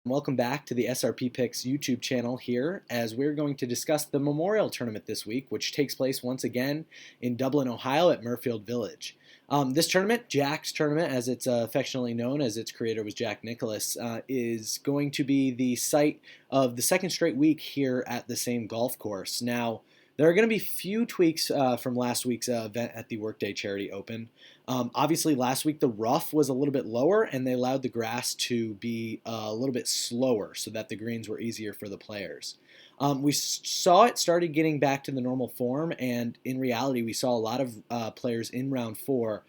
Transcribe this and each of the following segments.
Welcome back to the SRP Picks YouTube channel here, as we're going to discuss the Memorial Tournament this week, which takes place once again in Dublin, Ohio at Murfield Village. This tournament, Jack's Tournament, as it's affectionately known, as its creator was Jack Nicklaus, is going to be the site of the second straight week here at the same golf course. Now, there are going to be few tweaks from last week's event at the Workday Charity Open. Obviously, last week the rough was a little bit lower, and they allowed the grass to be a little bit slower so that the greens were easier for the players. We saw it started getting back to the normal form, and in reality, we saw a lot of players in round 4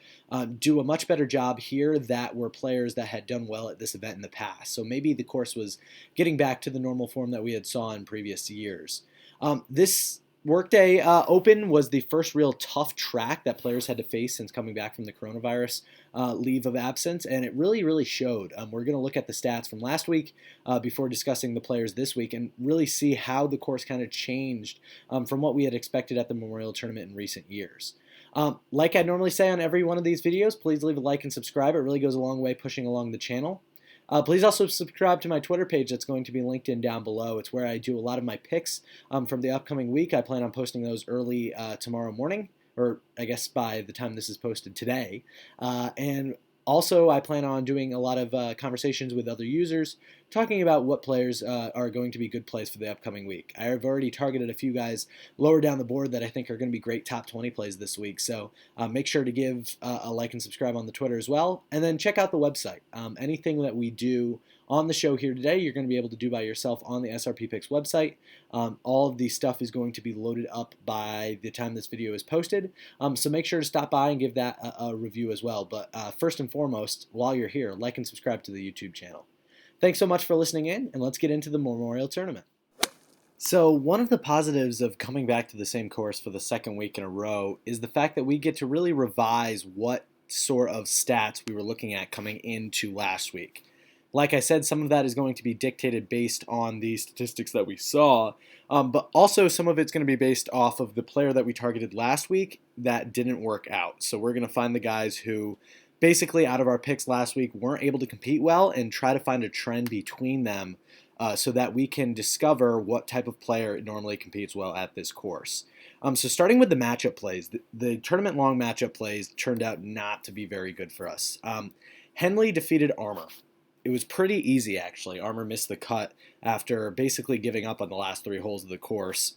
do a much better job here that were players that had done well at this event in the past. So maybe the course was getting back to the normal form that we had saw in previous years. This Workday Open was the first real tough track that players had to face since coming back from the coronavirus leave of absence, and it really showed. We're going to look at the stats from last week before discussing the players this week and really see how the course kind of changed from what we had expected at the Memorial Tournament in recent years. Like I normally say on every one of these videos, please leave a like and subscribe. It really goes a long way pushing along the channel. Please also subscribe to my Twitter page that's going to be linked in down below. It's where I do a lot of my picks from the upcoming week. I plan on posting those early tomorrow morning, or I guess by the time this is posted today. And also, I plan on doing a lot of conversations with other users, talking about what players are going to be good plays for the upcoming week. I have already targeted a few guys lower down the board that I think are going to be great top 20 plays this week. So make sure to give a like and subscribe on the Twitter as well. And then check out the website. Anything that we do on the show here today, you're going to be able to do by yourself on the SRP Picks website. All of the stuff is going to be loaded up by the time this video is posted. So make sure to stop by and give that a review as well. But first and foremost, while you're here, like and subscribe to the YouTube channel. Thanks so much for listening in, and let's get into the Memorial Tournament. So one of the positives of coming back to the same course for the second week in a row is the fact that we get to really revise what sort of stats we were looking at coming into last week. Like I said, some of that is going to be dictated based on the statistics that we saw, but also some of it's going to be based off of the player that we targeted last week that didn't work out. So we're going to find the guys who basically out of our picks last week weren't able to compete well and try to find a trend between them so that we can discover what type of player normally competes well at this course. So starting with the matchup plays, the tournament-long matchup plays turned out not to be very good for us. Henley defeated Armour. It was pretty easy, actually. Armour missed the cut after basically giving up on the last 3 holes of the course.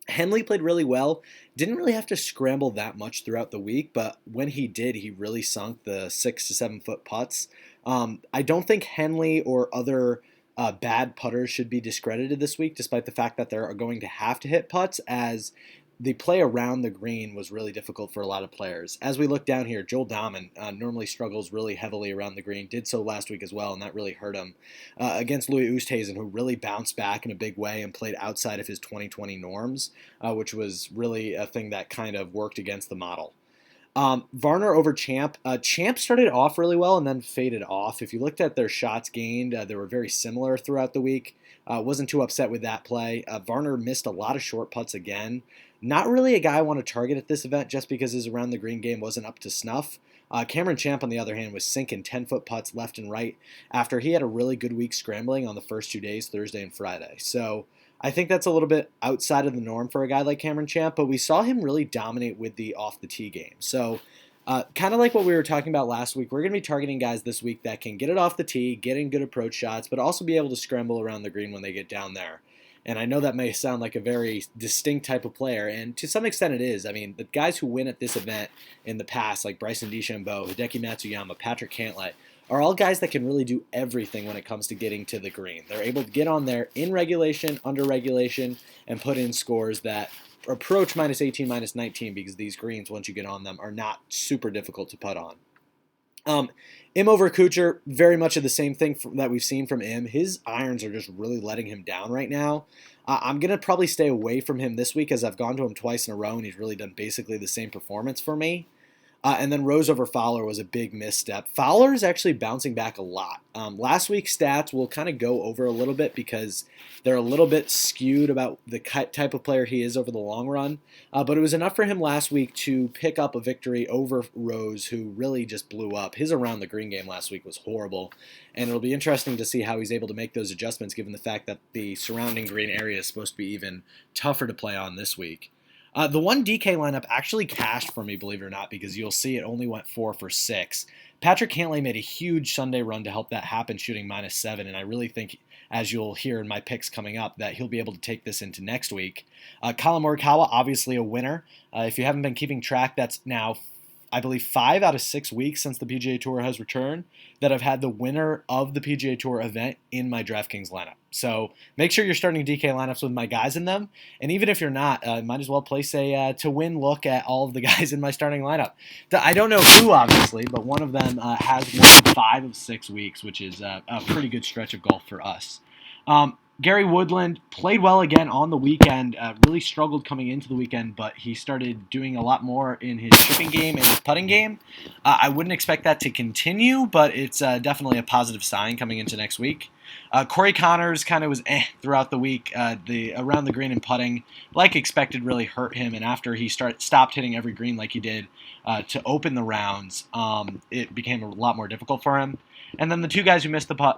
Henley played really well, didn't really have to scramble that much throughout the week, but when he did, he really sunk the 6 to 7 foot putts. I don't think Henley or other bad putters should be discredited this week, despite the fact that they're going to have to hit putts, as the play around the green was really difficult for a lot of players. As we look down here, Joel Dahman normally struggles really heavily around the green, did so last week as well, and that really hurt him. Against Louis Oosthuizen, who really bounced back in a big way and played outside of his 2020 norms, which was really a thing that kind of worked against the model. Varner over Champ. Champ started off really well and then faded off. If you looked at their shots gained, they were very similar throughout the week. Wasn't too upset with that play. Varner missed a lot of short putts again. Not really a guy I want to target at this event just because his around the green game wasn't up to snuff. Cameron Champ, on the other hand, was sinking 10-foot putts left and right after he had a really good week scrambling on the first 2 days, Thursday and Friday. So I think that's a little bit outside of the norm for a guy like Cameron Champ, but we saw him really dominate with the off-the-tee game. So kind of like what we were talking about last week, we're going to be targeting guys this week that can get it off the tee, get in good approach shots, but also be able to scramble around the green when they get down there. And I know that may sound like a very distinct type of player, and to some extent it is. I mean, the guys who win at this event in the past, like Bryson DeChambeau, Hideki Matsuyama, Patrick Cantlay, are all guys that can really do everything when it comes to getting to the green. They're able to get on there in regulation, under regulation, and put in scores that approach minus 18, minus 19, because these greens, once you get on them, are not super difficult to putt on. Im over Kuchar, very much of the same thing that we've seen from Im. His irons are just really letting him down right now. I'm going to probably stay away from him this week as I've gone to him twice in a row and he's really done basically the same performance for me. And then Rose over Fowler was a big misstep. Fowler is actually bouncing back a lot. Last week's stats we'll kind of go over a little bit because they're a little bit skewed about the type of player he is over the long run. But it was enough for him last week to pick up a victory over Rose, who really just blew up. His around the green game last week was horrible. And it'll be interesting to see how he's able to make those adjustments given the fact that the surrounding green area is supposed to be even tougher to play on this week. The one DK lineup actually cashed for me, believe it or not, because you'll see it only went 4 for 6. Patrick Cantlay made a huge Sunday run to help that happen, shooting -7, and I really think, as you'll hear in my picks coming up, that he'll be able to take this into next week. Colin Morikawa, obviously a winner. If you haven't been keeping track, that's now, I believe, 5 out of 6 weeks since the PGA Tour has returned that I've had the winner of the PGA Tour event in my DraftKings lineup. So make sure you're starting DK lineups with my guys in them. And even if you're not, might as well place a to-win look at all of the guys in my starting lineup. I don't know who, obviously, but one of them has won 5 of 6 weeks, which is a pretty good stretch of golf for us. Gary Woodland played well again on the weekend, really struggled coming into the weekend, but he started doing a lot more in his chipping game and his putting game. I wouldn't expect that to continue, but it's definitely a positive sign coming into next week. Corey Connors kind of was throughout the week. The around the green and putting, like expected, really hurt him, and after he stopped hitting every green like he did to open the rounds, it became a lot more difficult for him. And then the two guys who missed the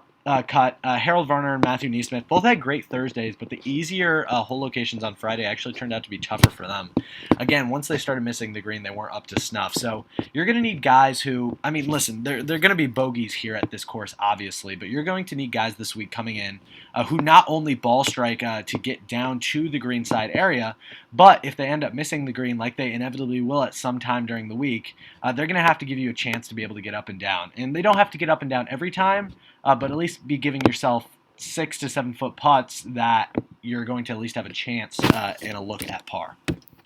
cut, Harold Varner and Matthew Neesmith, both had great Thursdays, but the easier hole locations on Friday actually turned out to be tougher for them. Again, once they started missing the green, they weren't up to snuff. So you're going to need guys who, I mean, listen, they're going to be bogeys here at this course, obviously, but you're going to need guys this week coming in who not only ball strike to get down to the green side area, but if they end up missing the green, like they inevitably will at some time during the week, they're going to have to give you a chance to be able to get up and down. And they don't have to get up and down every time, but at least be giving yourself 6 to 7 foot putts that you're going to at least have a chance and a look at par.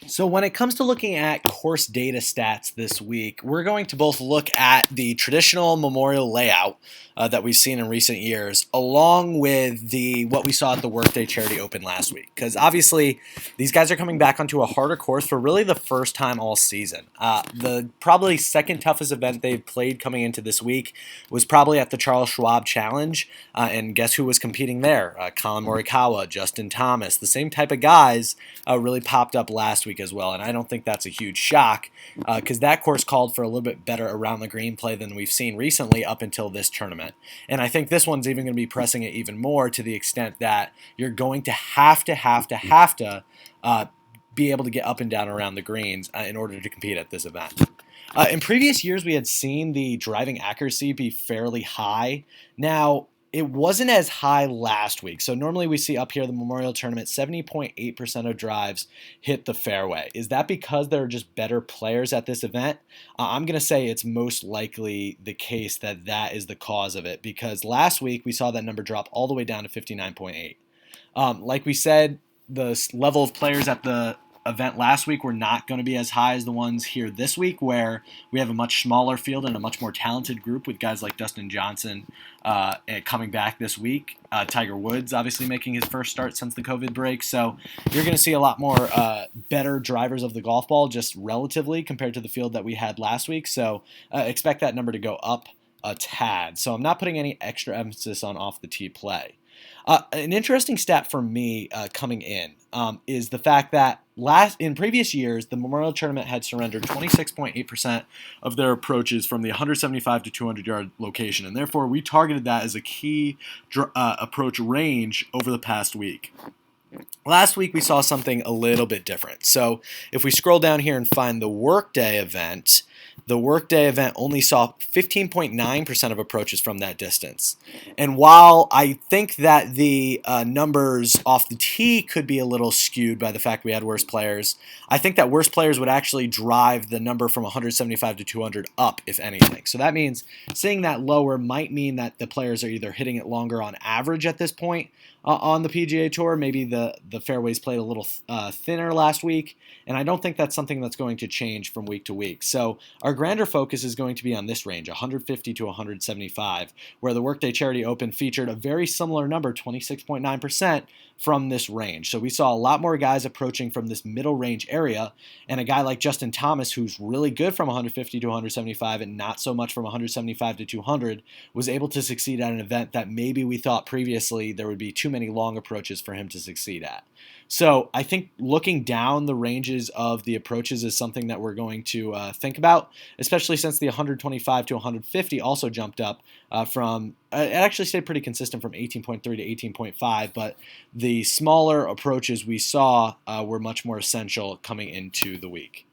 So when it comes to looking at course data stats this week, we're going to both look at the traditional Memorial layout that we've seen in recent years, along with what we saw at the Workday Charity Open last week. Because obviously, these guys are coming back onto a harder course for really the first time all season. The probably second toughest event they've played coming into this week was probably at the Charles Schwab Challenge. And guess who was competing there? Colin Morikawa, Justin Thomas, the same type of guys really popped up last week as well. And I don't think that's a huge shock because that course called for a little bit better around the green play than we've seen recently up until this tournament. And I think this one's even going to be pressing it even more to the extent that you're going to have to be able to get up and down around the greens in order to compete at this event. In previous years, we had seen the driving accuracy be fairly high. Now, it wasn't as high last week. So normally we see up here the Memorial Tournament, 70.8% of drives hit the fairway. Is that because there are just better players at this event? I'm going to say it's most likely the case that that is the cause of it, because last week we saw that number drop all the way down to 59.8. Like we said, the level of players at the event last week were not going to be as high as the ones here this week, where we have a much smaller field and a much more talented group with guys like Dustin Johnson coming back this week. Tiger Woods obviously making his first start since the COVID break. So you're going to see a lot more better drivers of the golf ball just relatively compared to the field that we had last week. So expect that number to go up a tad. So I'm not putting any extra emphasis on off the tee play. An interesting stat for me coming in is the fact that in previous years, the Memorial Tournament had surrendered 26.8% of their approaches from the 175 to 200 yard location, and therefore we targeted that as a key approach range over the past week. Last week we saw something a little bit different. So if we scroll down here and find the Workday event, the Workday event only saw 15.9% of approaches from that distance. And while I think that the numbers off the tee could be a little skewed by the fact we had worse players, I think that worse players would actually drive the number from 175 to 200 up, if anything. So that means seeing that lower might mean that the players are either hitting it longer on average at this point on the PGA Tour. Maybe the fairways played a little thinner last week, and I don't think that's something that's going to change from week to week. So our grander focus is going to be on this range, 150 to 175, where the Workday Charity Open featured a very similar number, 26.9%, from this range. So we saw a lot more guys approaching from this middle range area, and a guy like Justin Thomas, who's really good from 150 to 175 and not so much from 175 to 200, was able to succeed at an event that maybe we thought previously there would be too many long approaches for him to succeed at. So I think looking down the ranges of the approaches is something that we're going to think about, especially since the 125 to 150 also jumped up from, it actually stayed pretty consistent from 18.3 to 18.5, but the smaller approaches we saw were much more essential coming into the week.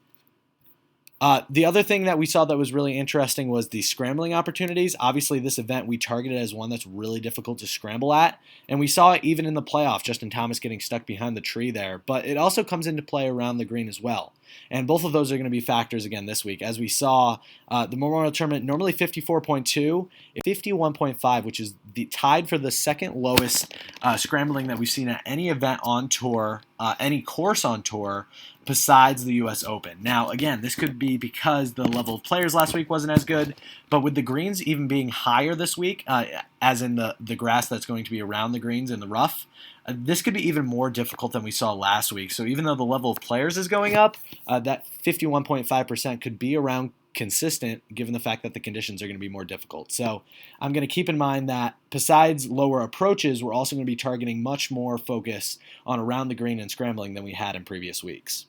The other thing that we saw that was really interesting was the scrambling opportunities. Obviously, this event we targeted as one that's really difficult to scramble at, and we saw it even in the playoff, Justin Thomas getting stuck behind the tree there, but it also comes into play around the green as well. And both of those are going to be factors again this week. As we saw, the Memorial Tournament normally 54.2, 51.5, which is tied for the second lowest scrambling that we've seen at any event on tour, any course on tour, besides the U.S. Open. Now, again, this could be because the level of players last week wasn't as good, but with the greens even being higher this week, as in the grass that's going to be around the greens in the rough, this could be even more difficult than we saw last week. So even though the level of players is going up, that 51.5% could be around consistent given the fact that the conditions are going to be more difficult. So I'm going to keep in mind that besides lower approaches, we're also going to be targeting much more focus on around the green and scrambling than we had in previous weeks.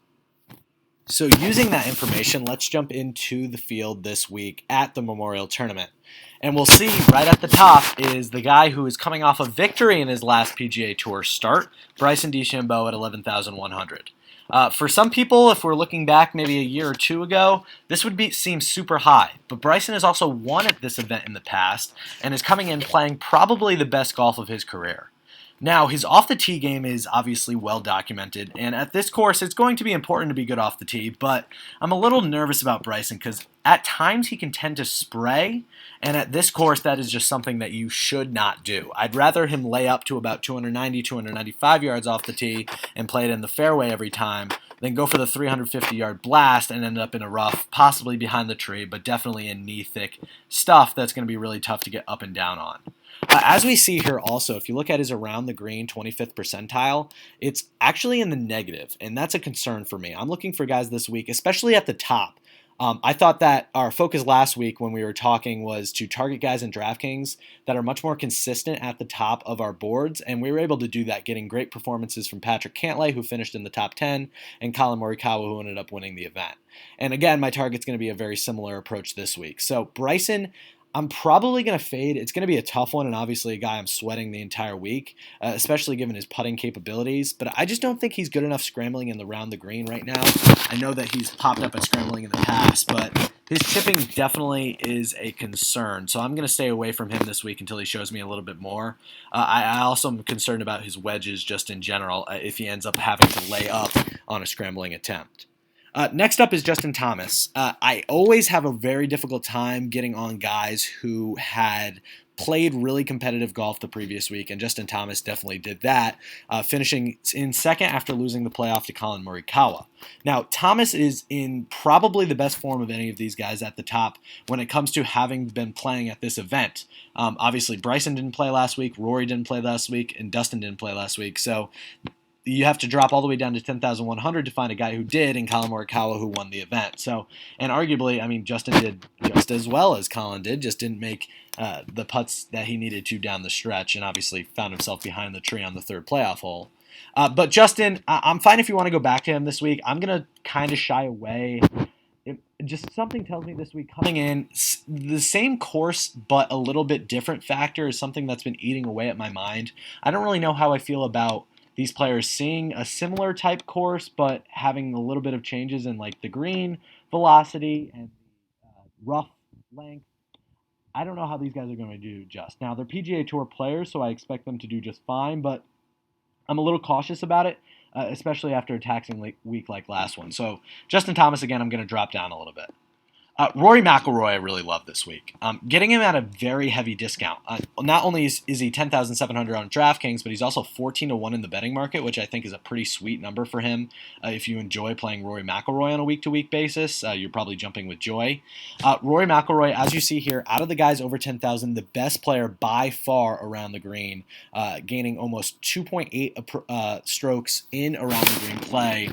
So using that information, let's jump into the field this week at the Memorial Tournament. And we'll see right at the top is the guy who is coming off a victory in his last PGA Tour start, Bryson DeChambeau at 11,100. For some people, if we're looking back maybe a year or two ago, this would seem super high. But Bryson has also won at this event in the past and is coming in playing probably the best golf of his career. Now, his off-the-tee game is obviously well documented, and at this course, it's going to be important to be good off the tee, but I'm a little nervous about Bryson because at times he can tend to spray, and at this course, that is just something that you should not do. I'd rather him lay up to about 290, 295 yards off the tee and play it in the fairway every time than go for the 350-yard blast and end up in a rough, possibly behind the tree, but definitely in knee-thick stuff that's going to be really tough to get up and down on. As we see here also, if you look at his around the green 25th percentile, it's actually in the negative, and that's a concern for me. I'm looking for guys this week, especially at the top. I thought that our focus last week when we were talking was to target guys in DraftKings that are much more consistent at the top of our boards, and we were able to do that, getting great performances from Patrick Cantlay, who finished in the top 10, and Collin Morikawa, who ended up winning the event. And again, my target's going to be a very similar approach this week. So Bryson, I'm probably going to fade. It's going to be a tough one, and obviously a guy I'm sweating the entire week, especially given his putting capabilities. But I just don't think he's good enough scrambling in the round the green right now. I know that he's popped up at scrambling in the past, but his chipping definitely is a concern. So I'm going to stay away from him this week until he shows me a little bit more. I also am concerned about his wedges just in general if he ends up having to lay up on a scrambling attempt. Next up is Justin Thomas. I always have a very difficult time getting on guys who had played really competitive golf the previous week, and Justin Thomas definitely did that, finishing in second after losing the playoff to Collin Morikawa. Now, Thomas is in probably the best form of any of these guys at the top when it comes to having been playing at this event. Obviously, Bryson didn't play last week, Rory didn't play last week, and Dustin didn't play last week, so you have to drop all the way down to 10,100 to find a guy who did, and Collin Morikawa who won the event. So, and arguably, I mean, Justin did just as well as Collin did, just didn't make the putts that he needed to down the stretch, and obviously found himself behind the tree on the third playoff hole. But Justin, I'm fine if you want to go back to him this week. I'm going to kind of shy away. Just something tells me this week coming in, the same course but a little bit different factor is something that's been eating away at my mind. I don't really know how I feel about these players seeing a similar type course, but having a little bit of changes in like the green velocity and rough length. I don't know how these guys are going to do just. Now, they're PGA Tour players, so I expect them to do just fine, but I'm a little cautious about it, especially after a taxing week like last one. So Justin Thomas, again, I'm going to drop down a little bit. Rory McIlroy, I really love this week. Getting him at a very heavy discount. Not only is he 10,700 on DraftKings, but he's also 14-1 in the betting market, which I think is a pretty sweet number for him. If you enjoy playing Rory McIlroy on a week-to-week basis, you're probably jumping with joy. Rory McIlroy, as you see here, out of the guys over 10,000, the best player by far around the green, gaining almost 2.8 strokes in around the green play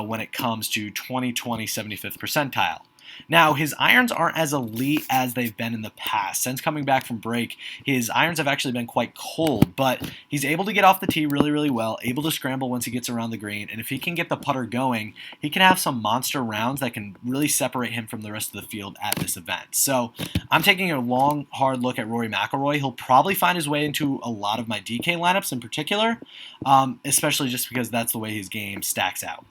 when it comes to 2020 75th percentile. Now, his irons aren't as elite as they've been in the past. Since coming back from break, his irons have actually been quite cold, but he's able to get off the tee really, really well, able to scramble once he gets around the green, and if he can get the putter going, he can have some monster rounds that can really separate him from the rest of the field at this event. So I'm taking a long, hard look at Rory McIlroy. He'll probably find his way into a lot of my DK lineups in particular, especially just because that's the way his game stacks out.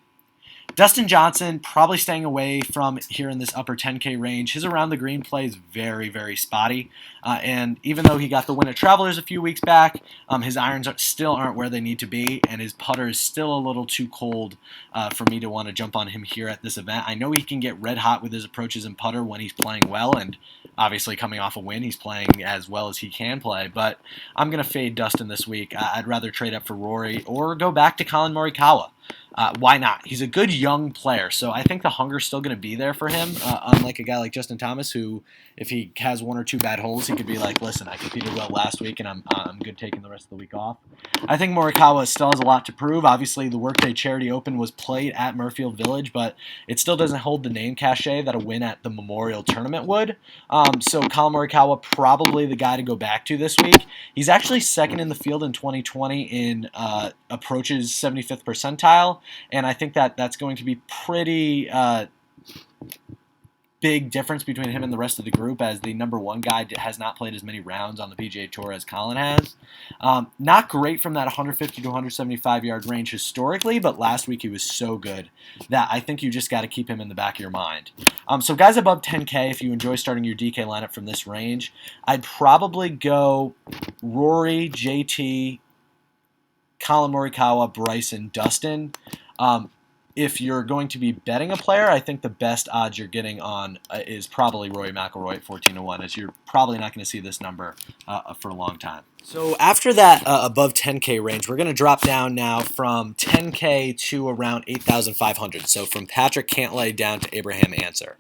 Dustin Johnson, probably staying away from here in this upper 10K range. His around the green play is very, very spotty. And even though he got the win at Travelers a few weeks back, his irons still aren't where they need to be, and his putter is still a little too cold for me to want to jump on him here at this event. I know he can get red hot with his approaches and putter when he's playing well, and obviously coming off a win, he's playing as well as he can play, but I'm going to fade Dustin this week. I'd rather trade up for Rory or go back to Collin Morikawa. Why not? He's a good young player, so I think the hunger's still going to be there for him, unlike a guy like Justin Thomas, who, if he has one or two bad holes, he could be like, listen, I competed well last week, and I'm good taking the rest of the week off. I think Morikawa still has a lot to prove. Obviously, the Workday Charity Open was played at Murfield Village, but it still doesn't hold the name cachet that a win at the Memorial Tournament would. So Collin Morikawa, probably the guy to go back to this week. He's actually second in the field in 2020 in approaches 75th percentile, and I think that's going to be pretty big difference between him and the rest of the group, as the number one guy has not played as many rounds on the PGA Tour as Collin has. Not great from that 150 to 175 yard range historically, but last week he was so good that I think you just got to keep him in the back of your mind. So guys above 10K, if you enjoy starting your DK lineup from this range, I'd probably go Rory, JT, Collin Morikawa, Bryson, Dustin. If you're going to be betting a player, I think the best odds you're getting on is probably Rory McIlroy at 14-1, as you're probably not going to see this number for a long time. So after that above 10K range, we're going to drop down now from 10K to around 8,500. So from Patrick Cantlay down to Abraham Answer.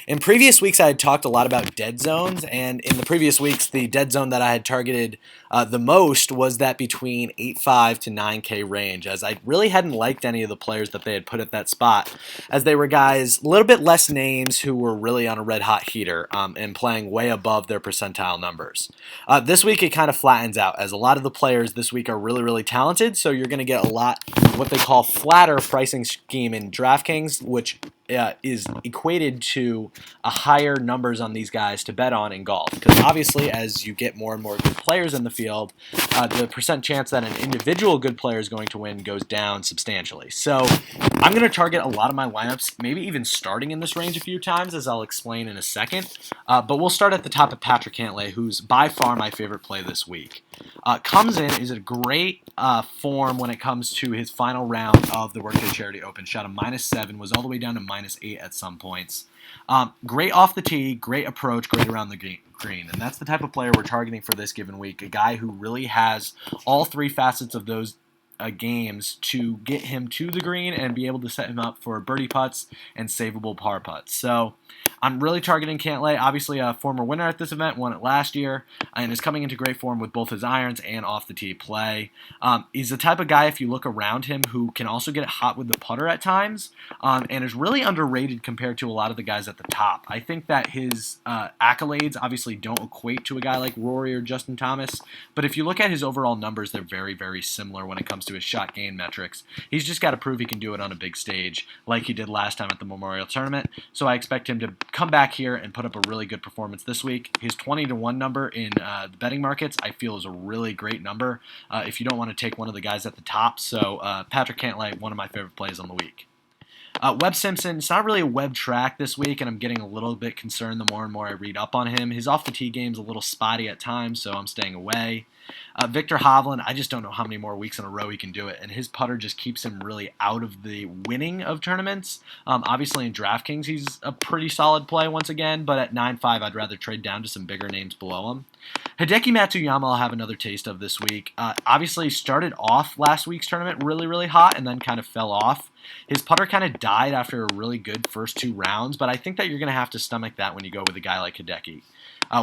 In previous weeks, I had talked a lot about dead zones, and in the previous weeks, the dead zone that I had targeted the most was that between 8.5 to 9K range, as I really hadn't liked any of the players that they had put at that spot, as they were guys, a little bit less names who were really on a red-hot heater and playing way above their percentile numbers. This week, it kind of flattens out, as a lot of the players this week are really, really talented, so you're going to get a lot what they call flatter pricing scheme in DraftKings, which is equated to a higher numbers on these guys to bet on in golf. Because obviously, as you get more and more good players in the field, the percent chance that an individual good player is going to win goes down substantially. So I'm going to target a lot of my lineups, maybe even starting in this range a few times, as I'll explain in a second. But we'll start at the top of Patrick Cantlay, who's by far my favorite play this week. Comes in, is a great form when it comes to his final round of the Workday Charity Open. Shot a -7, was all the way down to -8 at some points. Great off the tee, great approach, great around the green. And that's the type of player we're targeting for this given week, a guy who really has all three facets of those games to get him to the green and be able to set him up for birdie putts and savable par putts. So I'm really targeting Cantlay, obviously a former winner at this event, won it last year, and is coming into great form with both his irons and off the tee play. He's the type of guy, if you look around him, who can also get it hot with the putter at times, and is really underrated compared to a lot of the guys at the top. I think that his accolades obviously don't equate to a guy like Rory or Justin Thomas, but if you look at his overall numbers, they're very, very similar when it comes to his shot gain metrics. He's just got to prove he can do it on a big stage like he did last time at the Memorial Tournament, so I expect him to come back here and put up a really good performance this week. His 20-1 number in the betting markets, I feel, is a really great number if you don't want to take one of the guys at the top. So Patrick Cantlay, one of my favorite plays on the week. Webb Simpson, it's not really a Webb track this week, and I'm getting a little bit concerned the more and more I read up on him. His off-the-tee game's a little spotty at times, so I'm staying away. Victor Hovland, I just don't know how many more weeks in a row he can do it, and his putter just keeps him really out of the winning of tournaments. Obviously, in DraftKings, he's a pretty solid play once again, but at 9.5, I'd rather trade down to some bigger names below him. Hideki Matsuyama I'll have another taste of this week. Obviously, started off last week's tournament really, really hot and then kind of fell off. His putter kind of died after a really good first 2 rounds, but I think that you're going to have to stomach that when you go with a guy like Hideki.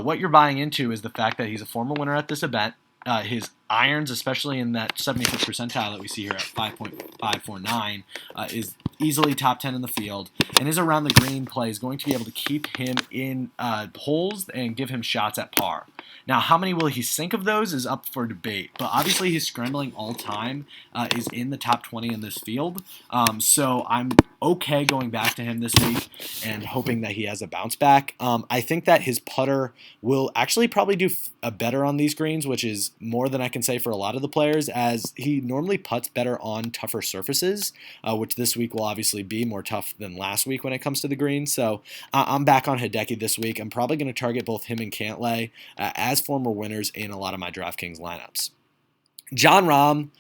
What you're buying into is the fact that he's a former winner at this event. His irons, especially in that 75th percentile that we see here at 5.549, is easily top 10 in the field, and his around the green play is going to be able to keep him in holes and give him shots at par. Now, how many will he sink of those is up for debate, but obviously his scrambling all time is in the top 20 in this field, so I'm okay going back to him this week and hoping that he has a bounce back. I think that his putter will actually probably do better on these greens, which is more than I can say for a lot of the players, as he normally putts better on tougher surfaces, which this week will obviously be more tough than last week when it comes to the greens. So I'm back on Hideki this week. I'm probably going to target both him and Cantlay as former winners in a lot of my DraftKings lineups. Jon Rahm,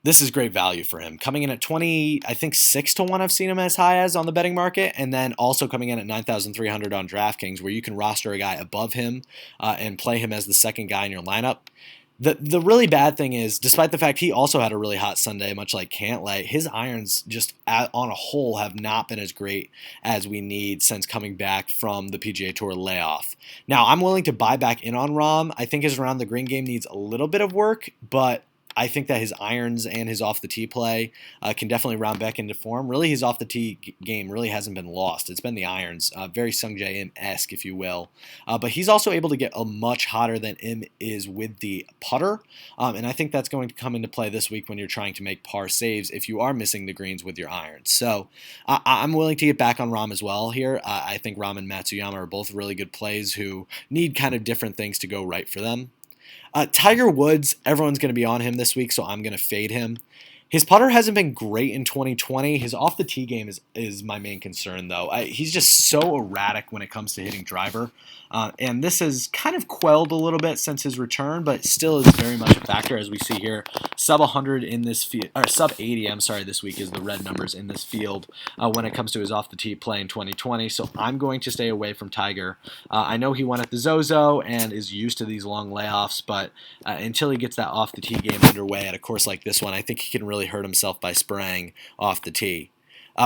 this is great value for him. Coming in at 20, I think 6 to 1 I've seen him as high as on the betting market, and then also coming in at 9,300 on DraftKings, where you can roster a guy above him and play him as the second guy in your lineup. The really bad thing is, despite the fact he also had a really hot Sunday, much like Cantlay, his irons just on a whole have not been as great as we need since coming back from the PGA Tour layoff. Now, I'm willing to buy back in on Rahm. I think his around the green game needs a little bit of work, but I think that his irons and his off-the-tee play can definitely round back into form. Really, his off-the-tee game really hasn't been lost. It's been the irons, very Sung Jae Im-esque, if you will. But he's also able to get a much hotter than Im is with the putter, and I think that's going to come into play this week when you're trying to make par saves if you are missing the greens with your irons. So I'm willing to get back on Rahm as well here. I think Rahm and Matsuyama are both really good plays who need kind of different things to go right for them. Tiger Woods, everyone's going to be on him this week, so I'm going to fade him. His putter hasn't been great in 2020. His off-the-tee game is my main concern, though. He's just so erratic when it comes to hitting driver. And this has kind of quelled a little bit since his return, but still is very much a factor, as we see here. Sub 100 in this field, or sub 80, I'm sorry, this week is the red numbers in this field when it comes to his off-the-tee play in 2020. So I'm going to stay away from Tiger. I know he won at the Zozo and is used to these long layoffs, but until he gets that off-the-tee game underway at a course like this one, I think he can really hurt himself by spraying off the tee.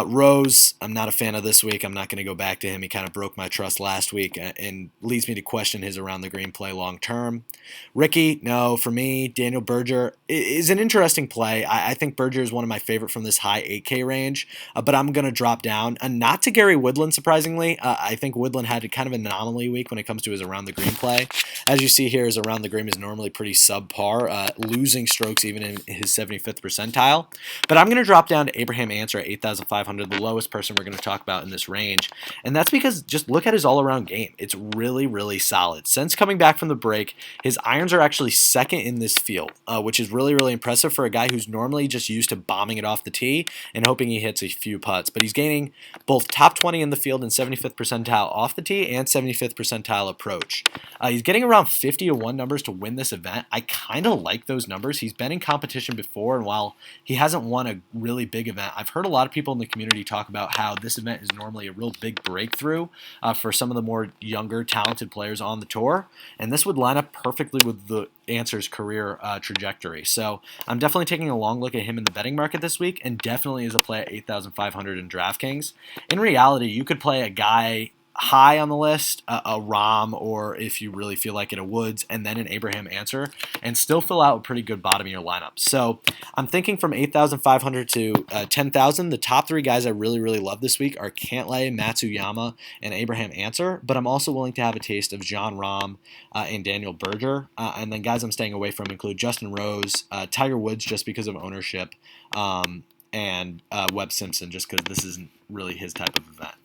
Rose, I'm not a fan of this week. I'm not going to go back to him. He kind of broke my trust last week and leads me to question his around the green play long term. Ricky, no, for me, Daniel Berger is an interesting play. I think Berger is one of my favorite from this high 8K range, but I'm going to drop down. Not to Gary Woodland, surprisingly. I think Woodland had kind of an anomaly week when it comes to his around the green play. As you see here, his around the green is normally pretty subpar, losing strokes even in his 75th percentile. But I'm going to drop down to Abraham Answer at 8,500, the lowest person we're going to talk about in this range. And that's because just look at his all-around game. It's really, really solid. Since coming back from the break, his irons are actually second in this field, which is really, really impressive for a guy who's normally just used to bombing it off the tee and hoping he hits a few putts. But he's gaining both top 20 in the field and 75th percentile off the tee and 75th percentile approach. He's getting around 50 to 1 numbers to win this event. I kind of like those numbers. He's been in competition before, and while he hasn't won a really big event, I've heard a lot of people in the community talk about how this event is normally a real big breakthrough for some of the more younger, talented players on the tour, and this would line up perfectly with the Answer's career trajectory. So I'm definitely taking a long look at him in the betting market this week, and definitely is a play at 8,500 in DraftKings. In reality, you could play a guy high on the list, a Rahm, or if you really feel like it, a Woods, and then an Abraham Answer, and still fill out a pretty good bottom of your lineup. So I'm thinking from 8,500 to 10,000, the top 3 guys I really, really love this week are Cantlay, Matsuyama, and Abraham Answer, but I'm also willing to have a taste of Jon Rahm and Daniel Berger, and then guys I'm staying away from include Justin Rose, Tiger Woods just because of ownership, and Webb Simpson just because this isn't really his type of event.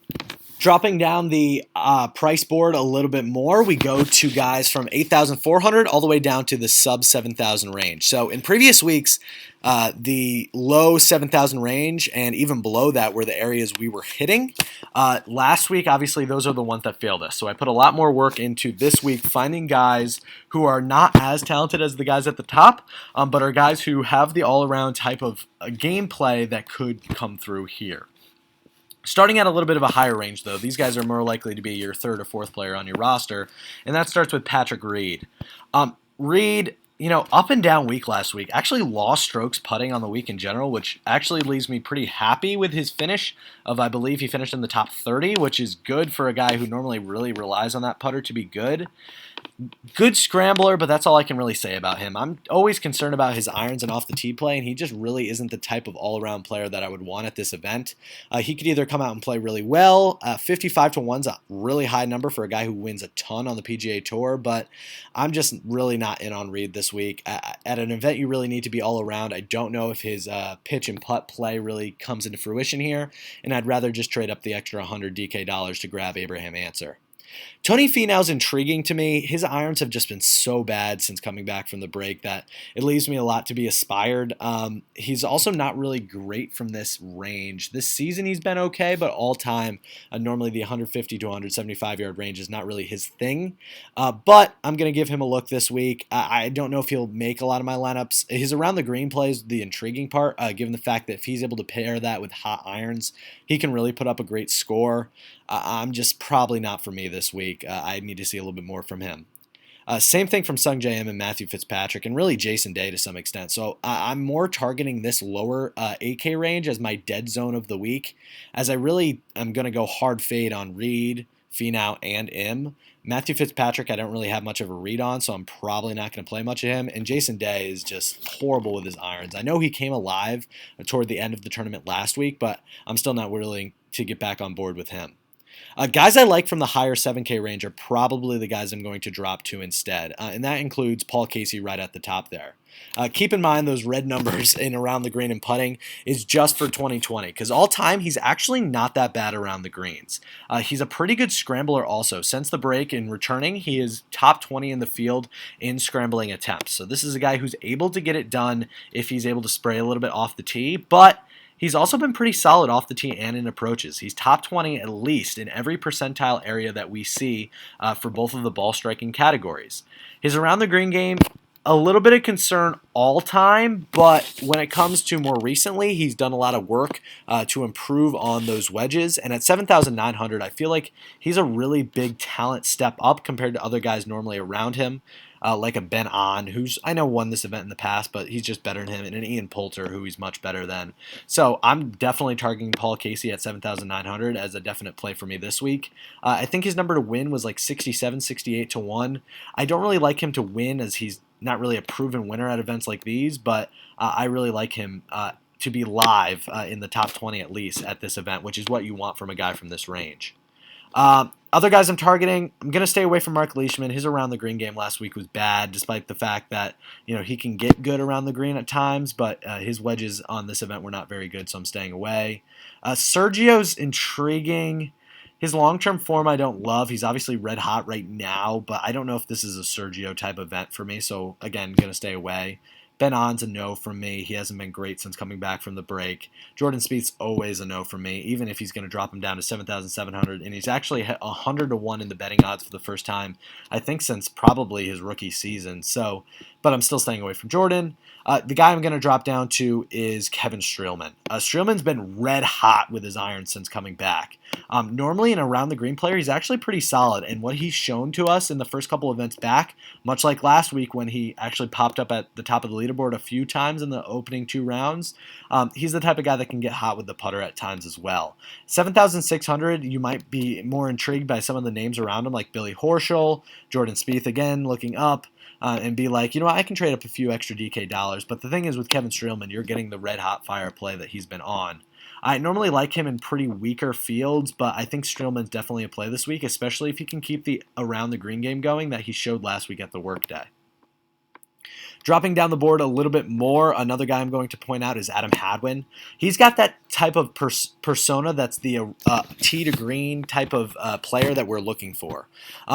Dropping down the price board a little bit more, we go to guys from 8,400 all the way down to the sub 7,000 range. So in previous weeks, the low 7,000 range and even below that were the areas we were hitting. Last week, obviously, those are the ones that failed us. So I put a lot more work into this week finding guys who are not as talented as the guys at the top, but are guys who have the all-around type of gameplay that could come through here. Starting at a little bit of a higher range, though, these guys are more likely to be your third or fourth player on your roster, and that starts with Patrick Reed. Reed, up and down week last week, actually lost strokes putting on the week in general, which actually leaves me pretty happy with his finish of, I believe he finished in the top 30, which is good for a guy who normally really relies on that putter to be good. Good scrambler, but that's all I can really say about him. I'm always concerned about his irons and off the tee play, and he just really isn't the type of all-around player that I would want at this event. He could either come out and play really well. 55 to 1's a really high number for a guy who wins a ton on the PGA Tour, but I'm just really not in on Reed this week. At an event you really need to be all-around. I don't know if his pitch and putt play really comes into fruition here, and I'd rather just trade up the extra 100 DK dollars to grab Abraham Answer. Tony Finau's intriguing to me. His irons have just been so bad since coming back from the break that it leaves me a lot to be aspired. He's also not really great from this range. This season he's been okay, but all time, normally the 150 to 175 yard range is not really his thing. But I'm going to give him a look this week. I don't know if he'll make a lot of my lineups. His around the green play is the intriguing part, given the fact that if he's able to pair that with hot irons, he can really put up a great score. I'm just probably not for me this week. I need to see a little bit more from him. Same thing from Sung J M and Matthew Fitzpatrick, and really Jason Day to some extent. So I'm more targeting this lower 8K range as my dead zone of the week, as I really am going to go hard fade on Reed, Finau, and M. Matthew Fitzpatrick, I don't really have much of a read on, so I'm probably not going to play much of him. And Jason Day is just horrible with his irons. I know he came alive toward the end of the tournament last week, but I'm still not willing to get back on board with him. Guys I like from the higher 7K range are probably the guys I'm going to drop to instead, and that includes Paul Casey right at the top there. Keep in mind those red numbers in around the green and putting is just for 2020, because all time he's actually not that bad around the greens. He's a pretty good scrambler also. Since the break in returning, he is top 20 in the field in scrambling attempts. So this is a guy who's able to get it done if he's able to spray a little bit off the tee, but he's also been pretty solid off the tee and in approaches. He's top 20 at least in every percentile area that we see for both of the ball striking categories. His around the green game, a little bit of concern all time, but when it comes to more recently, he's done a lot of work to improve on those wedges. And at 7,900, I feel like he's a really big talent step up compared to other guys normally around him. Like a Ben On, who's I know won this event in the past, but he's just better than him, and an Ian Poulter, who he's much better than. So I'm definitely targeting Paul Casey at 7,900 as a definite play for me this week. I think his number to win was like 67, 68 to 1. I don't really like him to win as he's not really a proven winner at events like these, but I really like him to be live in the top 20 at least at this event, which is what you want from a guy from this range. Other guys I'm targeting, I'm going to stay away from Mark Leishman. His around the green game last week was bad, despite the fact that he can get good around the green at times, but his wedges on this event were not very good, so I'm staying away. Sergio's intriguing. His long-term form I don't love. He's obviously red hot right now, but I don't know if this is a Sergio type event for me, so again, going to stay away. Ben On's a no from me. He hasn't been great since coming back from the break. Jordan Spieth's always a no from me, even if he's going to drop him down to 7,700, and he's actually 100 to 1 in the betting odds for the first time, I think, since probably his rookie season. So, but I'm still staying away from Jordan. The guy I'm going to drop down to is Kevin Streelman. Streelman's been red hot with his irons since coming back. Normally an around the green player, he's actually pretty solid, and what he's shown to us in the first couple events back, much like last week when he actually popped up at the top of the leaderboard a few times in the opening 2 rounds, he's the type of guy that can get hot with the putter at times as well. 7,600, you might be more intrigued by some of the names around him, like Billy Horschel, Jordan Spieth again looking up, and be like, I can trade up a few extra DK dollars. But the thing is with Kevin Streelman, you're getting the red hot fire play that he's been on. I normally like him in pretty weaker fields, but I think Streelman's definitely a play this week, especially if he can keep the around the green game going that he showed last week at the Workday. Dropping down the board a little bit more, another guy I'm going to point out is Adam Hadwin. He's got that type of persona that's the tee to green type of player that we're looking for.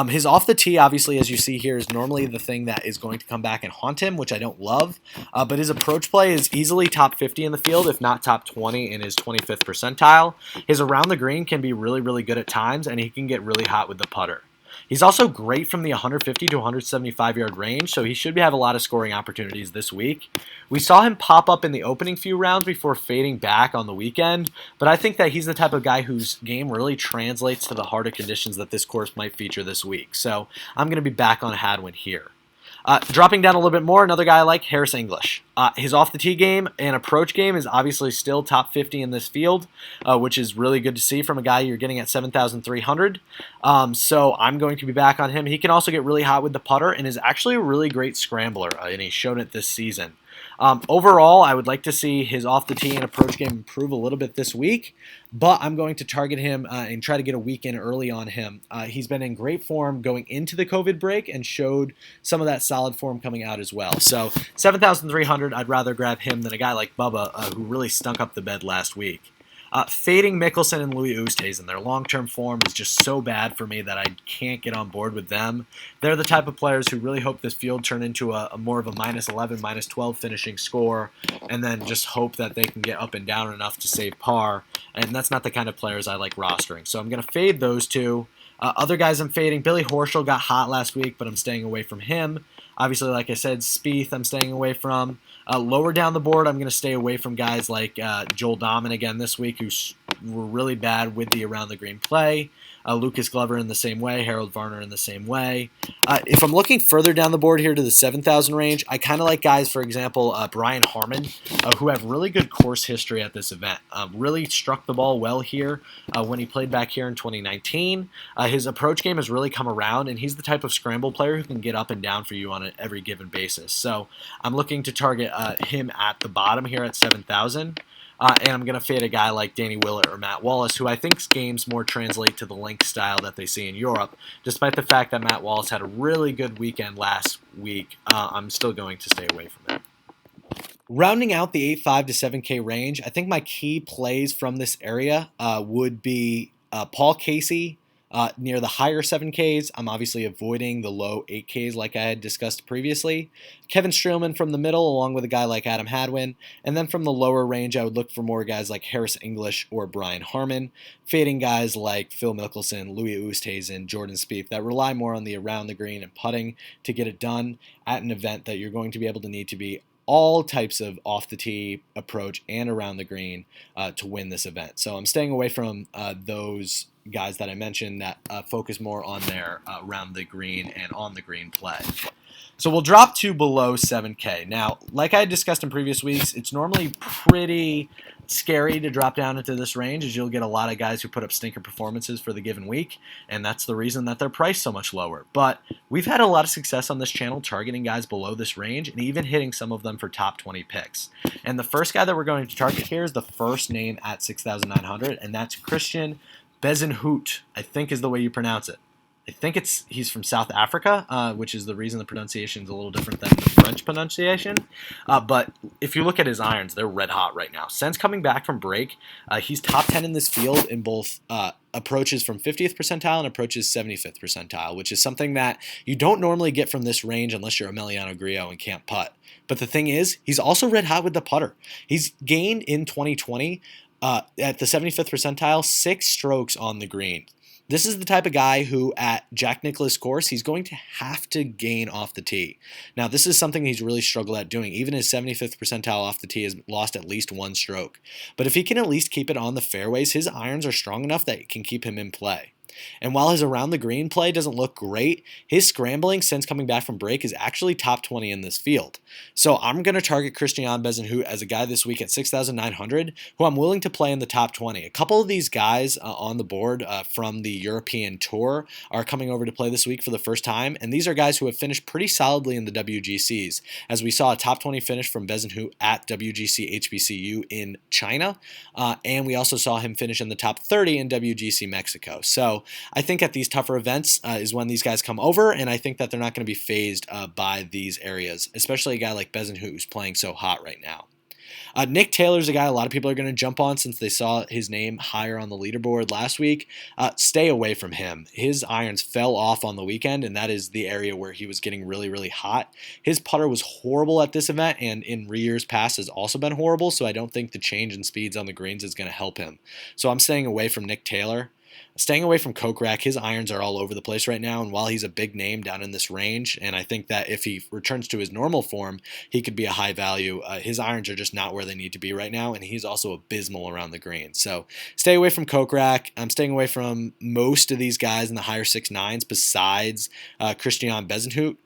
His off the tee, obviously, as you see here, is normally the thing that is going to come back and haunt him, which I don't love. But his approach play is easily top 50 in the field, if not top 20 in his 25th percentile. His around the green can be really, really good at times, and he can get really hot with the putter. He's also great from the 150 to 175 yard range, so he should have a lot of scoring opportunities this week. We saw him pop up in the opening few rounds before fading back on the weekend, but I think that he's the type of guy whose game really translates to the harder conditions that this course might feature this week. So I'm going to be back on Hadwin here. Dropping down a little bit more, another guy I like, Harris English. His off-the-tee game and approach game is obviously still top 50 in this field, which is really good to see from a guy you're getting at 7,300. So I'm going to be back on him. He can also get really hot with the putter and is actually a really great scrambler, and he's shown it this season. Overall, I would like to see his off-the-tee and approach game improve a little bit this week, but I'm going to target him and try to get a weekend early on him. He's been in great form going into the COVID break and showed some of that solid form coming out as well. So 7,300, I'd rather grab him than a guy like Bubba, who really stunk up the bed last week. Fading Mickelson and Louis Oosthuizen. Their long-term form is just so bad for me that I can't get on board with them. They're the type of players who really hope this field turn into a more of a -11, -12 finishing score, and then just hope that they can get up and down enough to save par. And that's not the kind of players I like rostering. So I'm going to fade those two. Other guys I'm fading, Billy Horschel got hot last week, but I'm staying away from him. Obviously, like I said, Spieth I'm staying away from. Lower down the board, I'm going to stay away from guys like Joel Dahman again this week, who were really bad with the around the green play. Lucas Glover in the same way, Harold Varner in the same way. If I'm looking further down the board here to the 7,000 range, I kind of like guys, for example, Brian Harmon, who have really good course history at this event. Really struck the ball well here when he played back here in 2019. His approach game has really come around, and he's the type of scramble player who can get up and down for you on every given basis. So I'm looking to target him at the bottom here at 7,000. And I'm going to fade a guy like Danny Willett or Matt Wallace, who I think's games more translate to the link style that they see in Europe. Despite the fact that Matt Wallace had a really good weekend last week, I'm still going to stay away from him. Rounding out the 8.5 to 7K range, I think my key plays from this area would be Paul Casey. Near the higher 7Ks, I'm obviously avoiding the low 8Ks like I had discussed previously. Kevin Streelman from the middle, along with a guy like Adam Hadwin. And then from the lower range, I would look for more guys like Harris English or Brian Harmon, fading guys like Phil Mickelson, Louis Oosthuizen, Jordan Spieth that rely more on the around the green and putting to get it done at an event that you're going to be able to need to be all types of off-the-tee approach and around the green to win this event. So I'm staying away from those guys that I mentioned that focus more on their around the green and on the green play. So we'll drop to below 7K. Now, like I discussed in previous weeks, it's normally pretty scary to drop down into this range, as you'll get a lot of guys who put up stinker performances for the given week, and that's the reason that they're priced so much lower. But we've had a lot of success on this channel targeting guys below this range and even hitting some of them for top 20 picks. And the first guy that we're going to target here is the first name at 6,900, and that's Christian Bezenhout, I think is the way you pronounce it. I think he's from South Africa, which is the reason the pronunciation is a little different than the French pronunciation. But if you look at his irons, they're red hot right now. Since coming back from break, he's top 10 in this field in both approaches from 50th percentile and approaches 75th percentile, which is something that you don't normally get from this range unless you're Emiliano Grillo and can't putt. But the thing is, he's also red hot with the putter. He's gained in 2020 at the 75th percentile 6 strokes on the green. This is the type of guy who, at Jack Nicklaus course, he's going to have to gain off the tee. Now, this is something he's really struggled at doing. Even his 75th percentile off the tee has lost at least 1 stroke. But if he can at least keep it on the fairways, his irons are strong enough that it can keep him in play. And while his around the green play doesn't look great, his scrambling since coming back from break is actually top 20 in this field. So I'm going to target Christian Bezenhout as a guy this week at 6,900 who I'm willing to play in the top 20. A couple of these guys on the board from the European Tour are coming over to play this week for the first time, and these are guys who have finished pretty solidly in the WGCs, as we saw a top 20 finish from Bezenhout at WGC HBCU in China, and we also saw him finish in the top 30 in WGC Mexico. So I think at these tougher events is when these guys come over, and I think that they're not going to be phased by these areas, especially a guy like Bezenhout who's playing so hot right now. Nick Taylor's a guy a lot of people are going to jump on since they saw his name higher on the leaderboard last week. Stay away from him. His irons fell off on the weekend, and that is the area where he was getting really, really hot. His putter was horrible at this event, and in years past has also been horrible, so I don't think the change in speeds on the greens is going to help him. So I'm staying away from Nick Taylor. Staying away from Kokrak, his irons are all over the place right now, and while he's a big name down in this range, and I think that if he returns to his normal form, he could be a high value, his irons are just not where they need to be right now, and he's also abysmal around the green. So stay away from Kokrak. I'm staying away from most of these guys in the higher 6-9s besides Christian Bezenhout.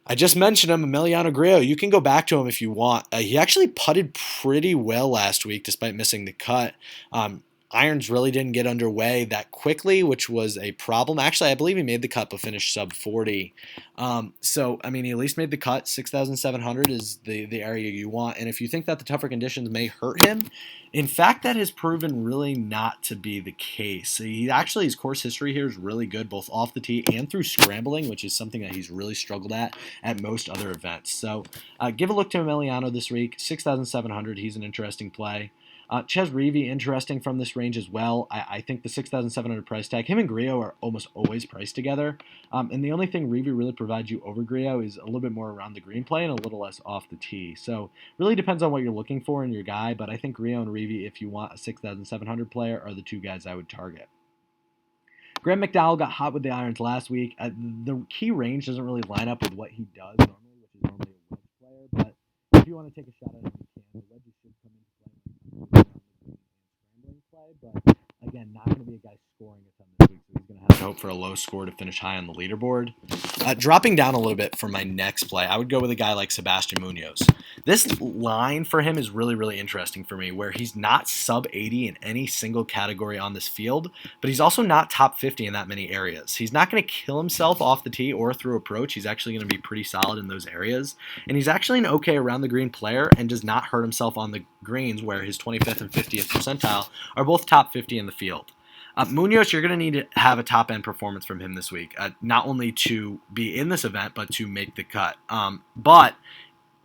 I just mentioned him, Emiliano Grillo. You can go back to him if you want. He actually putted pretty well last week despite missing the cut. Irons really didn't get underway that quickly, which was a problem. Actually, I believe he made the cut but finished sub 40. So, I mean, he at least made the cut. 6,700 is the area you want. And if you think that the tougher conditions may hurt him, in fact, that has proven really not to be the case. His course history here is really good, both off the tee and through scrambling, which is something that he's really struggled at most other events. So, give a look to Emiliano this week. 6,700, he's an interesting play. Ches Reavie, interesting from this range as well. I think the 6,700 price tag, him and Grillo are almost always priced together. And the only thing Reavie really provides you over Grillo is a little bit more around the green play and a little less off the tee. So really depends on what you're looking for in your guy, but I think Grillo and Reavie, if you want a 6,700 player, are the two guys I would target. Graham McDowell got hot with the irons last week. The key range doesn't really line up with what he does normally, which is normally a wedge player, but if you want to take a shot at him, you can. The wedges should come into play, but again, not going to be a guy scoring a ton this week, so he's going to have to hope for a low score to finish high on the leaderboard. Dropping down a little bit for my next play, I would go with a guy like Sebastian Munoz. This line for him is really, really interesting for me, where he's not sub 80 in any single category on this field, but he's also not top 50 in that many areas. He's not going to kill himself off the tee or through approach. He's actually going to be pretty solid in those areas, and he's actually an okay around the green player and does not hurt himself on the greens, where his 25th and 50th percentile are both top 50 in the field. Munoz, you're going to need to have a top-end performance from him this week, not only to be in this event, but to make the cut. But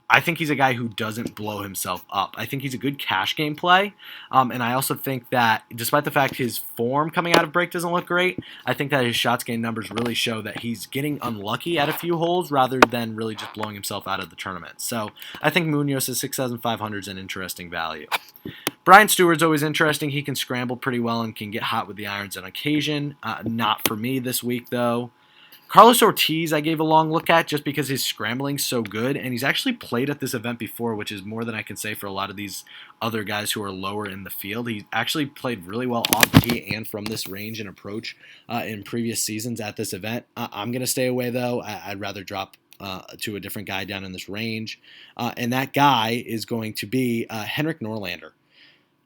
I think he's a guy who doesn't blow himself up. I think he's a good cash game play, and I also think that despite the fact his form coming out of break doesn't look great, I think that his shots gained numbers really show that he's getting unlucky at a few holes rather than really just blowing himself out of the tournament. So I think Munoz is 6,500 is an interesting value. Brian Stewart's always interesting. He can scramble pretty well and can get hot with the irons on occasion. Not for me this week, though. Carlos Ortiz I gave a long look at just because his scrambling's so good, and he's actually played at this event before, which is more than I can say for a lot of these other guys who are lower in the field. He actually played really well off the tee and from this range and approach in previous seasons at this event. I'm going to stay away, though. I'd rather drop to a different guy down in this range, and that guy is going to be Henrik Norlander.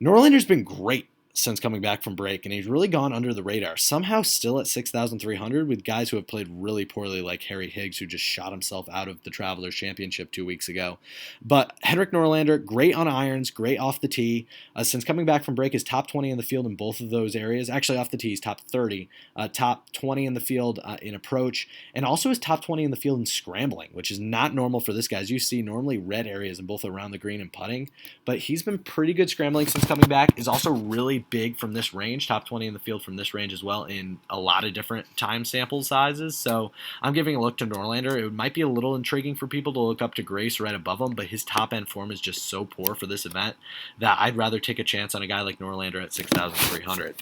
Norlander's been great since coming back from break, and he's really gone under the radar. Somehow still at 6,300 with guys who have played really poorly like Harry Higgs, who just shot himself out of the Travelers Championship 2 weeks ago. But Henrik Norlander, great on irons, great off the tee. Since coming back from break, is top 20 in the field in both of those areas. Actually, off the tee, he's top 30. Top 20 in the field in approach, and also is top 20 in the field in scrambling, which is not normal for this guy. As you see, normally red areas in both around the green and putting, but he's been pretty good scrambling since coming back. Is also really big from this range, top 20 in the field from this range as well in a lot of different time sample sizes. So I'm giving a look to Norlander. It might be a little intriguing for people to look up to Grace right above him, but his top end form is just so poor for this event that I'd rather take a chance on a guy like Norlander at 6,300.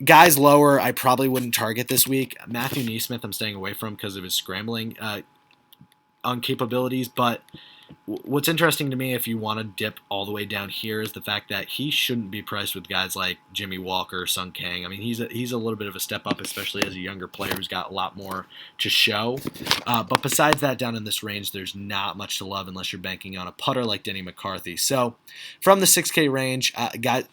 Guys lower, I probably wouldn't target this week. Matthew Neesmith, I'm staying away from because of his scrambling capabilities, but what's interesting to me, if you want to dip all the way down here, is the fact that he shouldn't be priced with guys like Jimmy Walker, Sung Kang. I mean, he's a little bit of a step up, especially as a younger player who's got a lot more to show. But besides that, down in this range, there's not much to love unless you're banking on a putter like Denny McCarthy. So from the 6K range,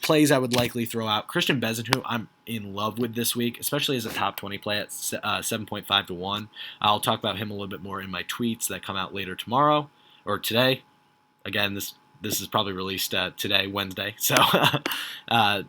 plays I would likely throw out. Christian Bezenhout, I'm in love with this week, especially as a top 20 play at 7.5 to 1. I'll talk about him a little bit more in my tweets that come out later tomorrow. Or today. Again, this this is probably released today, Wednesday, so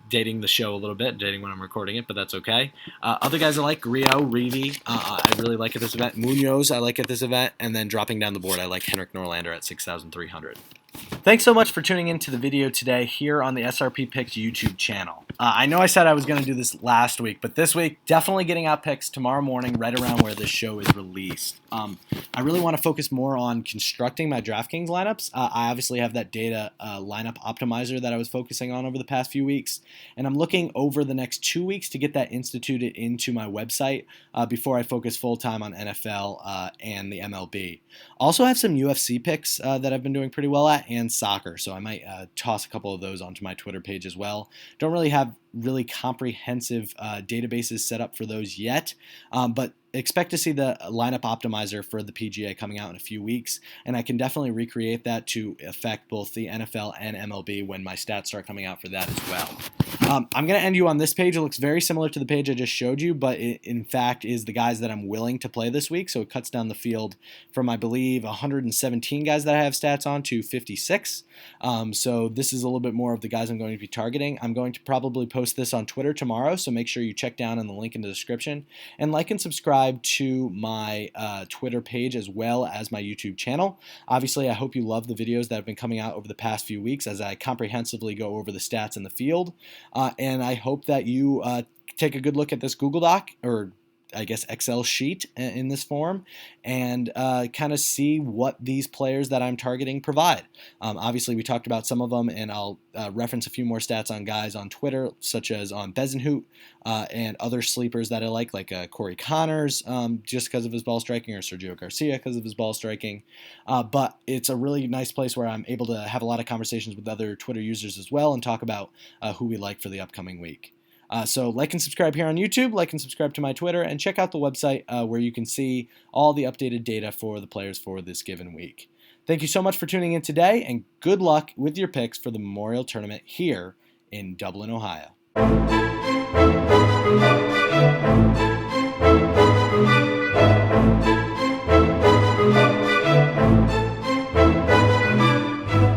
dating the show a little bit, dating when I'm recording it, but that's okay. Other guys I like, Rio, Reedy, I really like at this event. Munoz, I like at this event, and then dropping down the board, I like Henrik Norlander at 6,300. Thanks so much for tuning into the video today here on the SRP Picks YouTube channel. I know I said I was going to do this last week, but this week, definitely getting out picks tomorrow morning right around where this show is released. I really want to focus more on constructing my DraftKings lineups. I obviously have that data lineup optimizer that I was focusing on over the past few weeks, and I'm looking over the next 2 weeks to get that instituted into my website before I focus full-time on NFL and the MLB. Also have some UFC picks that I've been doing pretty well at, and soccer, so I might toss a couple of those onto my Twitter page as well. Don't really have really comprehensive databases set up for those yet, but expect to see the lineup optimizer for the PGA coming out in a few weeks, and I can definitely recreate that to affect both the NFL and MLB when my stats start coming out for that as well. I'm going to end you on this page. It looks very similar to the page I just showed you, but it, in fact, is the guys that I'm willing to play this week, so it cuts down the field from, I believe, 117 guys that I have stats on to 56. So this is a little bit more of the guys I'm going to be targeting. I'm going to probably post this on Twitter tomorrow, so make sure you check down on the link in the description, and like and subscribe to my Twitter page as well as my YouTube channel. Obviously, I hope you love the videos that have been coming out over the past few weeks as I comprehensively go over the stats in the field, and I hope that you take a good look at this Google Doc, or I guess Excel sheet in this form, and kind of see what these players that I'm targeting provide. Obviously, we talked about some of them, and I'll reference a few more stats on guys on Twitter, such as on Bezenhout and other sleepers that I like Corey Connors, just because of his ball striking, or Sergio Garcia because of his ball striking. But it's a really nice place where I'm able to have a lot of conversations with other Twitter users as well and talk about who we like for the upcoming week. So like and subscribe here on YouTube, like and subscribe to my Twitter, and check out the website where you can see all the updated data for the players for this given week. Thank you so much for tuning in today, and good luck with your picks for the Memorial Tournament here in Dublin, Ohio.